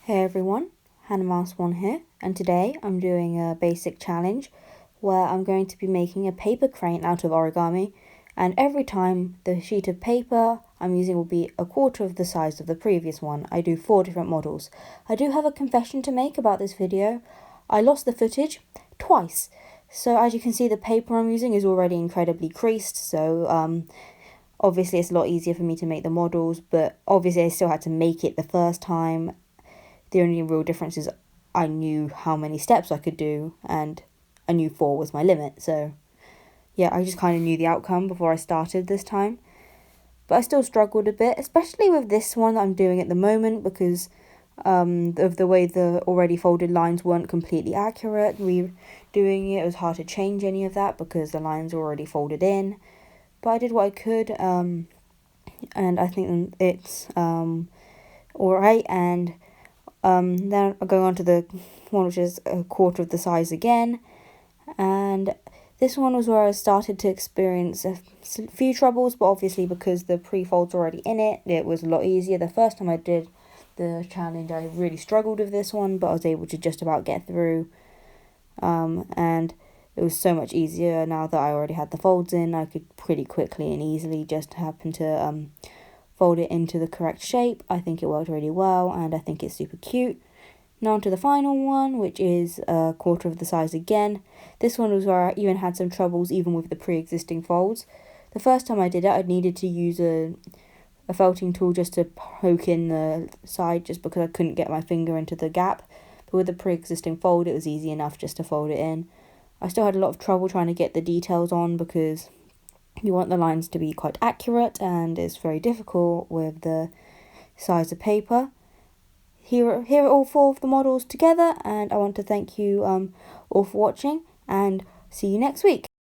Hey everyone, Hannah Mouse One here, and today I'm doing a basic challenge where I'm going to be making a paper crane out of origami, and every time the sheet of paper I'm using will be a quarter of the size of the previous one. I do 4 different models. I do have a confession to make about this video. I lost the footage twice, so as you can see the paper I'm using is already incredibly creased, so obviously it's a lot easier for me to make the models, but obviously I still had to make it the first time. The only real difference is I knew how many steps I could do, and I knew 4 was my limit. So, yeah, I just kind of knew the outcome before I started this time. But I still struggled a bit, especially with this one that I'm doing at the moment, because of the way the already folded lines weren't completely accurate. Redoing it was hard to change any of that because the lines were already folded in. But I did what I could, and I think it's alright. And then I'll go on to the one which is a quarter of the size again, and this one was where I started to experience a few troubles, but obviously because the pre-fold's already in it, it was a lot easier. The first time I did the challenge I really struggled with this one, but I was able to just about get through, and it was so much easier now that I already had the folds in. I could pretty quickly and easily just happen to fold it into the correct shape. I think it worked really well, and I think it's super cute. Now on to the final one, which is a quarter of the size again. This one was where I even had some troubles even with the pre-existing folds. The first time I did it, I needed to use a felting tool just to poke in the side, just because I couldn't get my finger into the gap. But with the pre-existing fold, it was easy enough just to fold it in. I still had a lot of trouble trying to get the details on because you want the lines to be quite accurate, and it's very difficult with the size of paper. Here are all 4 of the models together, and I want to thank you all for watching, and see you next week.